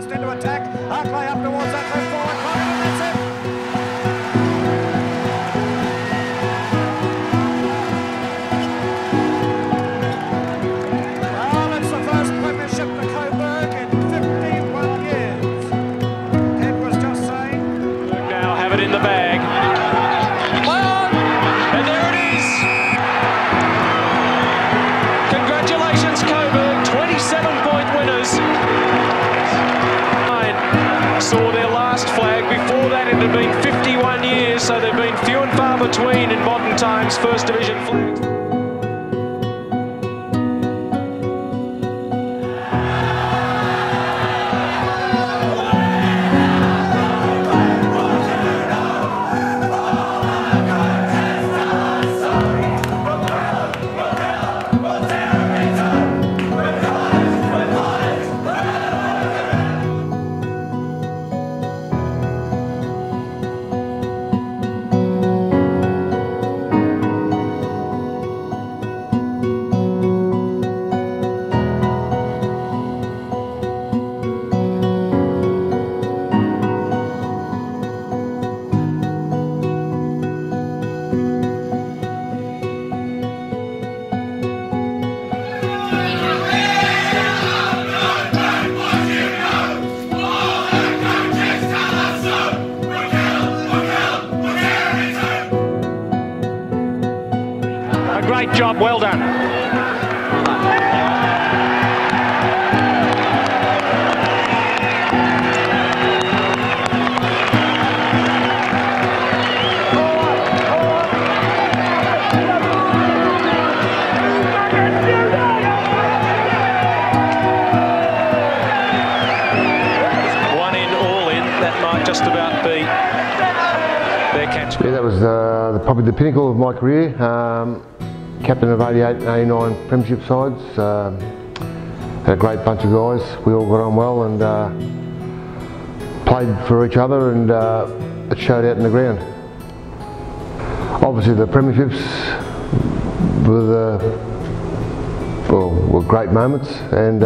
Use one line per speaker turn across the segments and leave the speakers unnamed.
forced into attack. Hartley up towards that left forward line, and that's it. Well, it's the first premiership to Coburg in 51 years. Ed was just saying.
Now have it in the bag. And there it is. Congratulations, Coburg, 27-point winners. Saw their last flag. Before that, it had been 51 years, so they've been few and far between in modern times First Division flags. Great job, well done. One in, all in, that might just about be their catch.
Yeah, that was probably the pinnacle of my career. Captain of 88 and 89 premiership sides. Had a great bunch of guys. We all got on well and played for each other, and it showed out in the ground. Obviously the premierships were great moments, and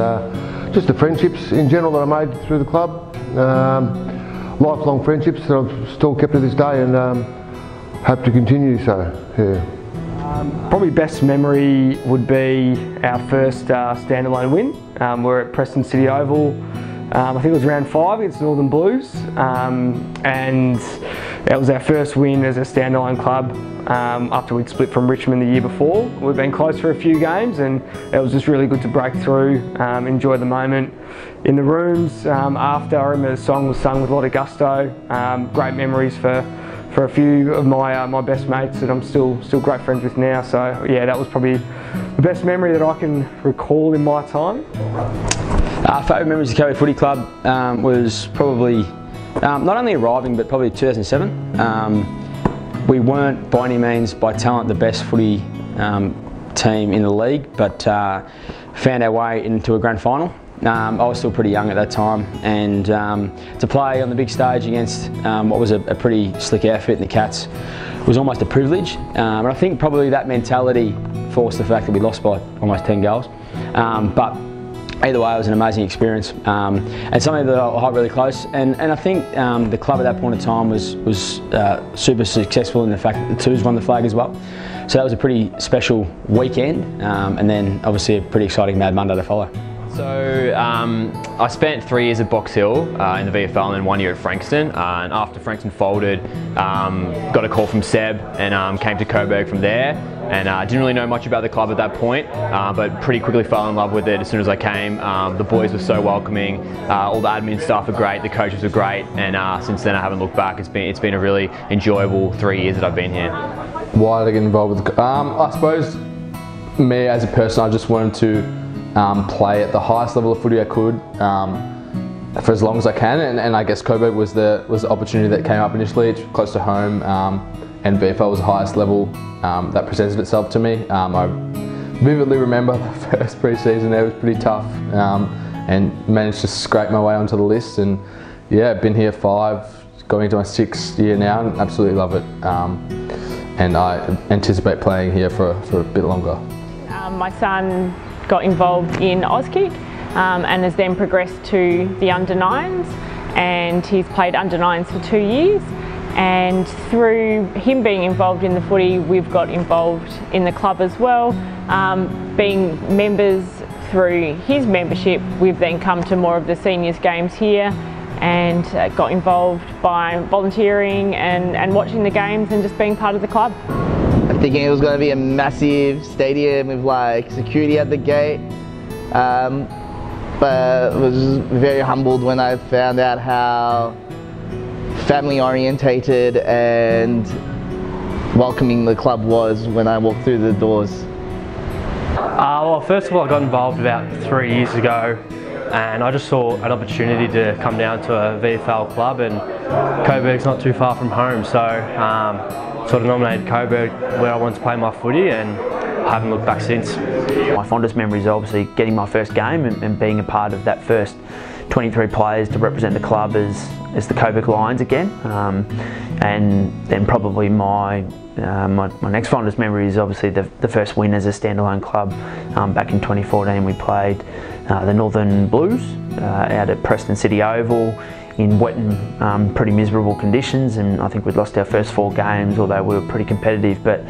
just the friendships in general that I made through the club. Lifelong friendships that I've still kept to this day, and hope to continue so. Yeah.
Probably best memory would be our first standalone win. We're at Preston City Oval. I think it was round 5 against Northern Blues, and it was our first win as a standalone club after we'd split from Richmond the year before. We've been close for a few games, and it was just really good to break through, enjoy the moment in the rooms. After, I remember the song was sung with a lot of gusto. Great memories for a few of my best mates that I'm still great friends with now. So yeah, that was probably the best memory that I can recall in my time.
Favourite memories of Coburg Footy Club was probably not only arriving, but probably 2007. We weren't by any means by talent the best footy team in the league, but found our way into a grand final. I was still pretty young at that time, and to play on the big stage against what was a pretty slick outfit in the Cats was almost a privilege. And I think probably that mentality forced the fact that we lost by almost 10 goals. But either way, it was an amazing experience, and something that I hold really close. And I think the club at that point in time was super successful in the fact that the Twos won the flag as well. So that was a pretty special weekend, and then obviously a pretty exciting Mad Monday to follow.
So I spent 3 years at Box Hill in the VFL and then 1 year at Frankston, and after Frankston folded, got a call from Seb and came to Coburg from there. And I didn't really know much about the club at that point, but pretty quickly fell in love with it as soon as I came. The boys were so welcoming, all the admin staff are great, the coaches are great, and since then I haven't looked back. It's been a really enjoyable 3 years that I've been here.
Why did I get involved with the I suppose me as a person, I just wanted to play at the highest level of footy I could for as long as I can, and I guess Coburg was the opportunity that came up initially. It's close to home, and VFL was the highest level that presented itself to me. I vividly remember the first pre-season there was pretty tough, and managed to scrape my way onto the list, and yeah, been here 5, going into my 6th year now, and absolutely love it. And I anticipate playing here for a bit longer.
My son got involved in Auskick, and has then progressed to the under-9s, and he's played under-9s for 2 years. And through him being involved in the footy, we've got involved in the club as well. Being members through his membership, we've then come to more of the seniors games here and got involved by volunteering and watching the games and just being part of the club.
I'm thinking it was going to be a massive stadium with like security at the gate, but was very humbled when I found out how family orientated and welcoming the club was when I walked through the doors.
Well, first of all, I got involved about 3 years ago, and I just saw an opportunity to come down to a VFL club, and Coburg's not too far from home, so sort of nominated Coburg where I wanted to play my footy, and I haven't looked back since.
My fondest memory is obviously getting my first game and being a part of that first 23 players to represent the club as the Coburg Lions again, and then probably my next fondest memory is obviously the first win as a standalone club. Back in 2014 we played the Northern Blues out at Preston City Oval in wet and pretty miserable conditions, and I think we'd lost our first 4 games, although we were pretty competitive. But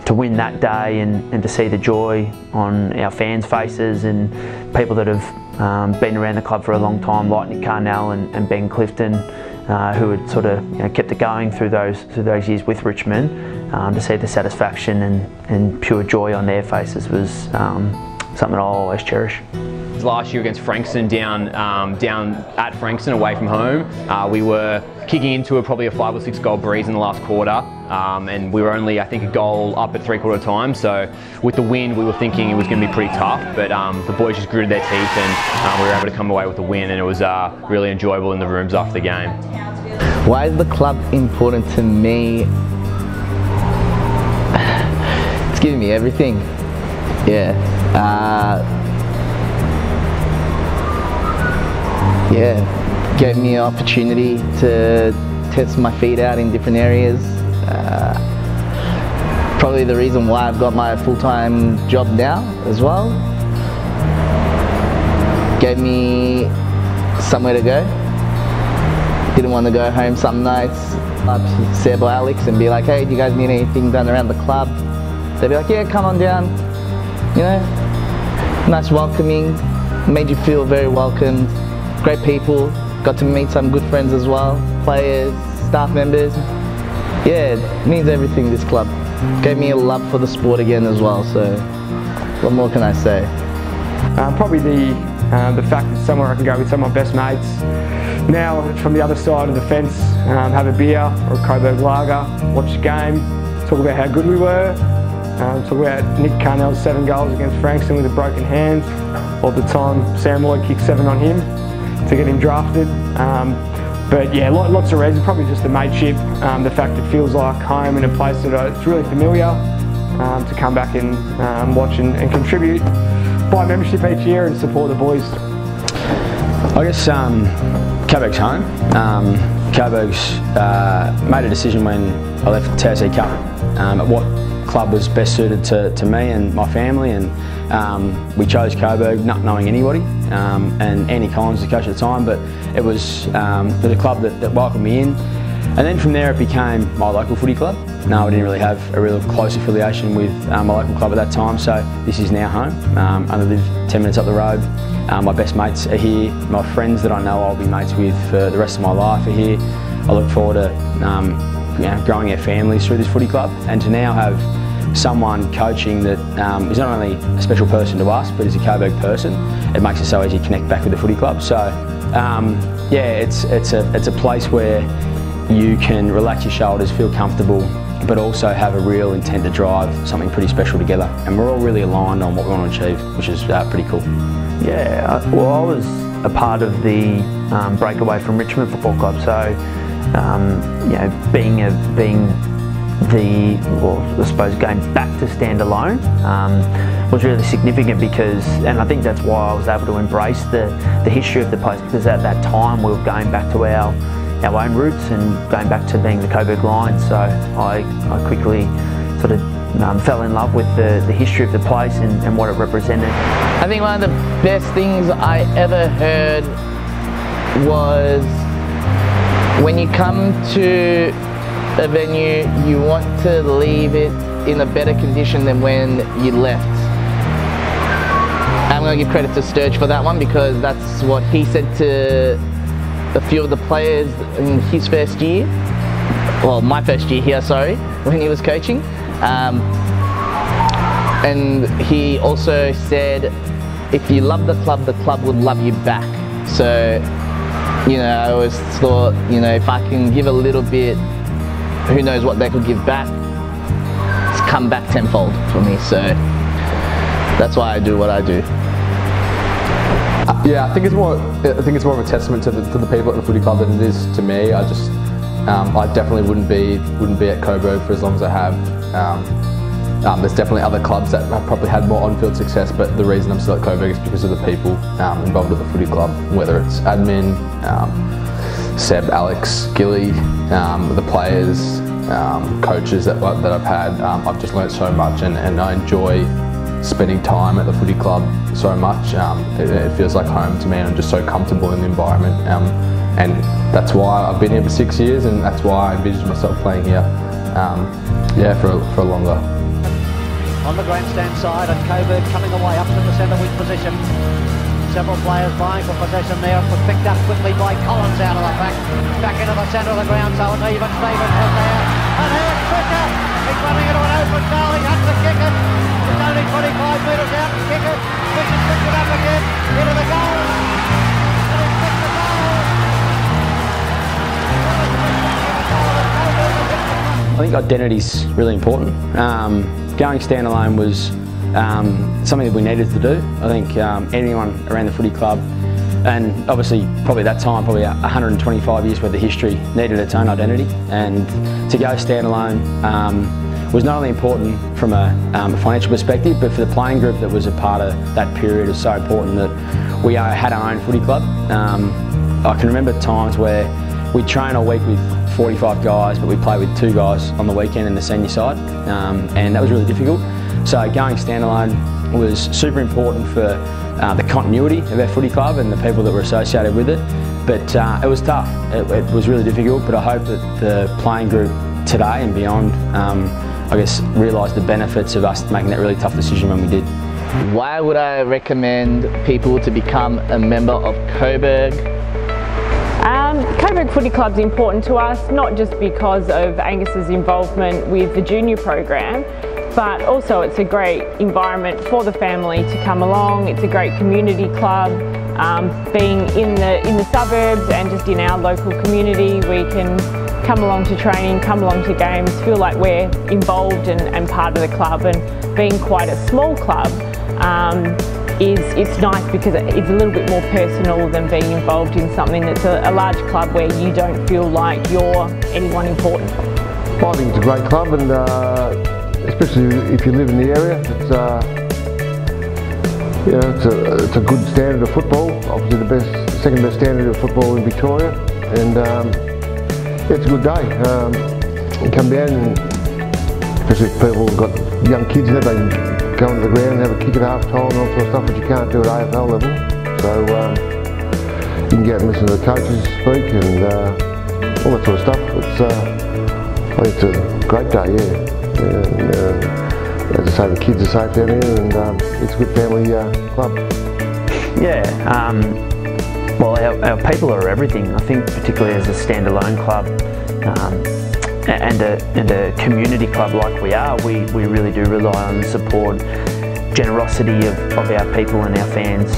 to win that day and to see the joy on our fans' faces and people that have been around the club for a long time, like Nick Carnell and Ben Clifton, who had sort of kept it going through those years with Richmond, to see the satisfaction and pure joy on their faces was something I'll always cherish.
Last year against Frankston down at Frankston away from home, we were kicking into probably a 5 or 6 goal breeze in the last quarter, and we were only, I think, a goal up at 3/4 time. So with the wind, we were thinking it was going to be pretty tough, but the boys just gritted their teeth, and we were able to come away with a win, and it was really enjoyable in the rooms after the game.
Why is the club important to me? It's giving me everything. Yeah. Gave me an opportunity to test my feet out in different areas. Probably the reason why I've got my full-time job now as well. Gave me somewhere to go. Didn't want to go home some nights up to Seb or Alex and be like, hey, do you guys need anything done around the club? They'd be like, yeah, come on down. You know, nice welcoming, made you feel very welcomed. Great people, got to meet some good friends as well, players, staff members. Yeah, it means everything, this club. Gave me a love for the sport again as well, so what more can I say?
Probably the fact that somewhere I can go with some of my best mates. Now from the other side of the fence, have a beer or a Coburg lager, watch the game, talk about how good we were, talk about Nick Carnell's 7 goals against Frankston with a broken hand, or the time Sam Lloyd kicked 7 on him to get him drafted. But yeah, lots of reasons, probably just the mateship, the fact it feels like home in a place that it's really familiar, to come back and watch and contribute, buy membership each year and support the boys.
I guess Coburg's home. Coburg's made a decision when I left TSC Cup at what club was best suited to me and my family, and we chose Coburg not knowing anybody, and Andy Collins was the coach at the time, but it was the club that welcomed me in. And then from there it became my local footy club. No, I didn't really have a real close affiliation with my local club at that time, so this is now home. I live 10 minutes up the road. My best mates are here. My friends that I know I'll be mates with for the rest of my life are here. I look forward to growing our families through this footy club, and to now have someone coaching that is not only a special person to us, but is a Coburg person. It makes it so easy to connect back with the footy club. So yeah, it's a place where you can relax your shoulders, feel comfortable, but also have a real intent to drive something pretty special together. And we're all really aligned on what we want to achieve, which is pretty cool.
Yeah, well, I was a part of the breakaway from Richmond Football Club, so you know, being I suppose going back to standalone was really significant, because, and I think that's why I was able to embrace the history of the place, because at that time we were going back to our own roots and going back to being the Coburg Lions. So I quickly sort of fell in love with the history of the place and what it represented.
I think one of the best things I ever heard was when you come to a venue, you want to leave it in a better condition than when you left. I'm going to give credit to Sturge for that one, because that's what he said to a few of the players in his first year. Well, my first year here, sorry, when he was coaching. And he also said, if you love the club would love you back. So, you know, I always thought, you know, if I can give a little bit, who knows what they could give back. It's come back tenfold for me, so that's why I do what I do.
Yeah, I think it's more of a testament to the people at the footy club than it is to me. I definitely wouldn't be at Coburg for as long as I have. There's definitely other clubs that have probably had more on-field success, but the reason I'm still at Coburg is because of the people involved with the footy club, whether it's admin, Seb, Alex, Gilly, the players, coaches that I've had. I've just learnt so much, and I enjoy spending time at the footy club so much. It feels like home to me, and I'm just so comfortable in the environment. And that's why I've been here for 6 years, and that's why I envisage myself playing here, for longer.
On the grandstand side, and Coburg coming away up to the centre wing position. Several players vying for possession there, but picked up quickly by Collins out of the back into the centre of the ground, so it's even Stevens from there. And here's Fisher, he's running into an open goal, he has to kick it. It's only 25 metres out to kick it. Fisher's picked it up again, into the goal. And he's picked the goal.
I think identity's really important. Going standalone was something that we needed to do. I think anyone around the footy club, and obviously probably that time, probably 125 years worth of history, needed its own identity. And to go standalone was not only important from a financial perspective, but for the playing group that was a part of that period, is so important that we had our own footy club. I can remember times where we'd train all week with 45 guys, but we played with 2 guys on the weekend in the senior side, and that was really difficult. So going standalone was super important for the continuity of our footy club and the people that were associated with it. But it was tough. It was really difficult, but I hope that the playing group today and beyond, I guess, realise the benefits of us making that really tough decision when we did.
Why would I recommend people to become a member of Coburg?
Coburg Footy Club's important to us, not just because of Angus's involvement with the junior program, but also it's a great environment for the family to come along. It's a great community club. Being in the suburbs and just in our local community, we can come along to training, come along to games, feel like we're involved and part of the club. And being quite a small club, it's nice because it's a little bit more personal than being involved in something that's a large club where you don't feel like you're anyone important.
Well, I think it's a great club, and especially if you live in the area, it's a good standard of football. Obviously the second best standard of football in Victoria, and it's a good day. You come down, and especially if people have got young kids in it, they can go onto the ground and have a kick at half time and all sort of stuff, which you can't do at AFL level. So you can get and listen to the coaches speak and all that sort of stuff. I think it's a great day, yeah. And, as I say, the kids are safe down here, and it's a good family club.
Yeah, well, our people are everything. I think particularly as a standalone club and a community club like we are, we really do rely on the support, generosity of our people and our fans,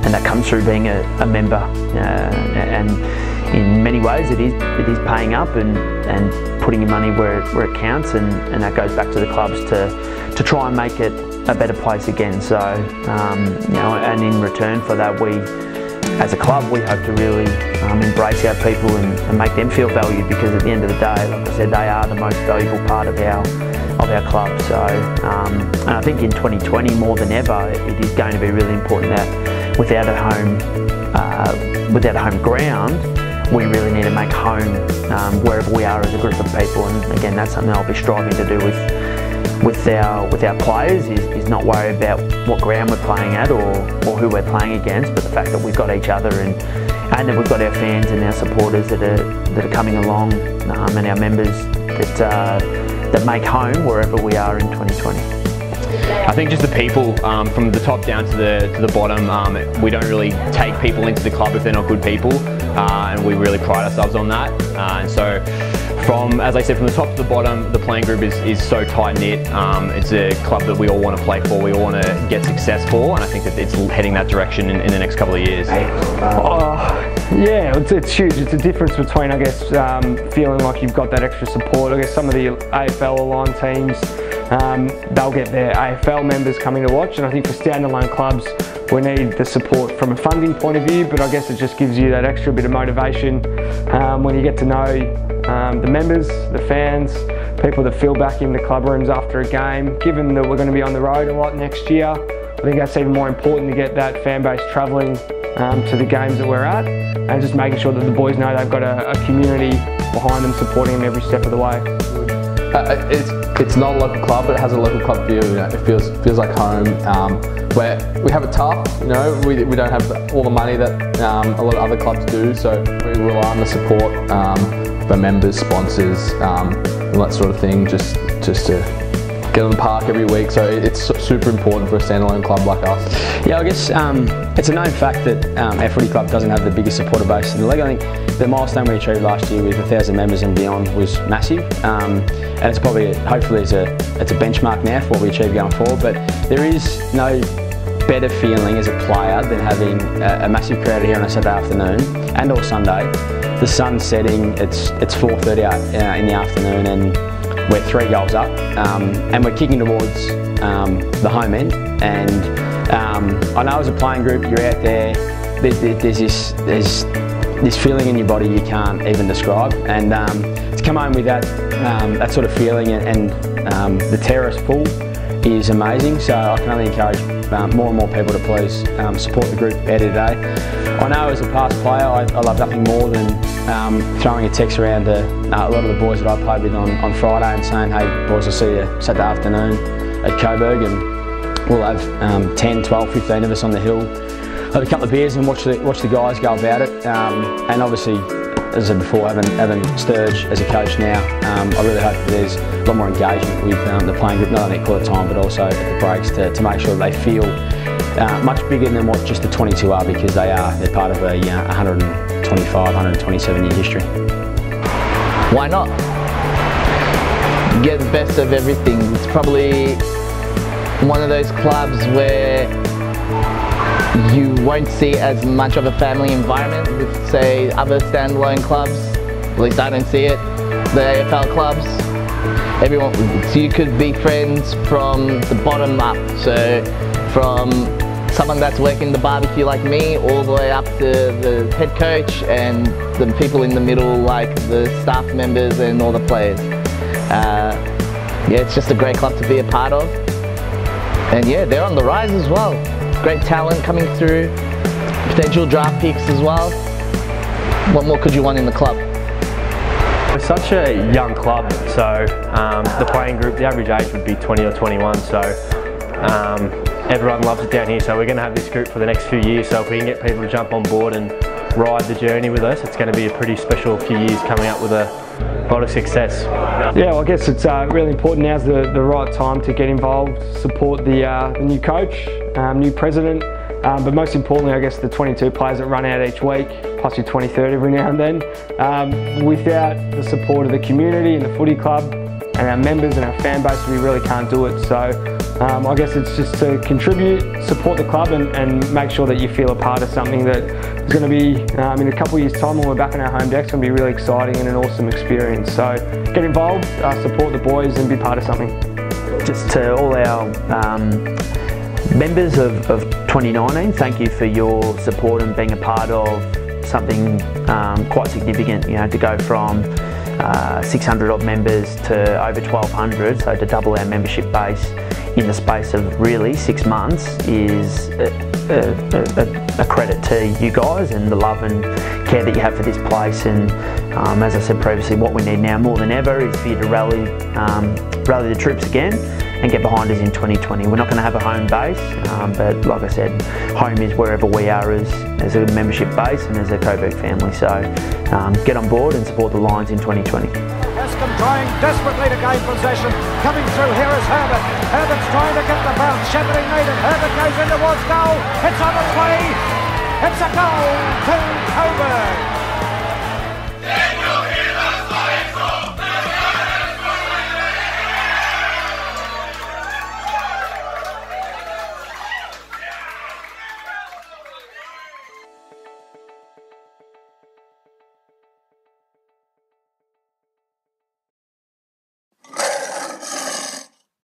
and that comes through being a member. And in many ways, it is paying up and putting your money where it counts, and that goes back to the clubs to try and make it a better place again. So, and in return for that, we, as a club, we hope to really embrace our people and make them feel valued, because at the end of the day, like I said, they are the most valuable part of our club. So, and I think in 2020 more than ever, it is going to be really important that without a home ground, we really need to make home wherever we are as a group of people. And again, that's something I'll be striving to do with with our players is not worry about what ground we're playing at or who we're playing against, but the fact that we've got each other and that we've got our fans and our supporters that are coming along, and our members that make home wherever we are in 2020.
I think just the people, from the top down to the bottom, we don't really take people into the club if they're not good people, and we really pride ourselves on that. And so, as I said, from the top to the bottom, the playing group is so tight-knit. It's a club that we all want to play for, we all want to get success for, and I think that it's heading that direction in the next couple of years.
Yeah, it's huge. It's a difference between, I guess, feeling like you've got that extra support. I guess some of the AFL aligned teams, they'll get their AFL members coming to watch, and I think for standalone clubs we need the support from a funding point of view, but I guess it just gives you that extra bit of motivation when you get to know the members, the fans, people that feel back in the club rooms after a game. Given that we're going to be on the road a lot next year, I think that's even more important to get that fan base travelling to the games that we're at, and just making sure that the boys know they've got a community behind them supporting them every step of the way.
It's not a local club, but it has a local club feel. You know, it feels like home. Where we have it tough, you know, we don't have all the money that a lot of other clubs do, so we rely on the support of our members, sponsors, and that sort of thing, just to get on the park every week. So it's super important for a standalone club like us.
Yeah, I guess it's a known fact that our footy club doesn't have the biggest supporter base in the league. I think the milestone we achieved last year with 1,000 members and beyond was massive, and it's probably, hopefully it's a benchmark now for what we achieve going forward, but there is no better feeling as a player than having a massive crowd here on a Saturday afternoon and or Sunday. The sun's setting, it's 4:30 out in the afternoon, and we're 3 goals up, and we're kicking towards the home end. And I know as a playing group, you're out there, there's this feeling in your body you can't even describe, and to come home with that sort of feeling and the terrace full is amazing. So I can only encourage more and more people to please support the group out here today. I know as a past player, I love nothing more than throwing a text around to a lot of the boys that I played with on Friday and saying, hey boys, I'll see you Saturday afternoon at Coburg, and we'll have 10, 12, 15 of us on the hill, have a couple of beers and watch the guys go about it. And obviously, as I said before, having Sturge as a coach now, I really hope that there's a lot more engagement with the playing group, not only at quarter time but also at the breaks, to make sure they feel much bigger than what just the 22 are, because they're part of a 125, 127 year history.
Why not? Get the best of everything. It's probably one of those clubs where you won't see as much of a family environment with, say, other standalone clubs. At least I don't see it. The AFL clubs, everyone, so you could be friends from the bottom up. So from someone that's working the barbecue like me, all the way up to the head coach and the people in the middle like the staff members and all the players. Yeah, it's just a great club to be a part of. And yeah, they're on the rise as well. Great talent coming through, potential draft picks as well. What more could you want in the club?
We're such a young club, so the playing group, the average age would be 20 or 21, so everyone loves it down here. So we're going to have this group for the next few years, so if we can get people to jump on board and ride the journey with us, it's going to be a pretty special few years coming up with a lot of success.
Yeah, well, I guess it's really important. Now's the right time to get involved, support the new coach, new president, but most importantly, I guess the 22 players that run out each week, plus your 23rd every now and then. Without the support of the community and the footy club and our members and our fan base, we really can't do it. So I guess it's just to contribute, support the club, and make sure that you feel a part of something that is going to be, in a couple of years' time when we're back on our home deck, it's going to be really exciting and an awesome experience. So get involved, support the boys, and be part of something.
Just to all our members of 2019, thank you for your support and being a part of something quite significant. You know, to go from 600 odd members to over 1,200, so to double our membership base in the space of really 6 months is a credit to you guys and the love and care that you have for this place. And as I said previously, what we need now more than ever is for you to rally the troops again and get behind us in 2020. We're not going to have a home base, but like I said, home is wherever we are as a membership base and as a Coburg family. So get on board and support the Lions in 2020.
Escombe trying desperately to gain possession. Coming through here is Herbert. Herbert's trying to get the bounce. Shepherding made it. Herbert goes in towards goal. It's on its way. It's a goal to Coburg.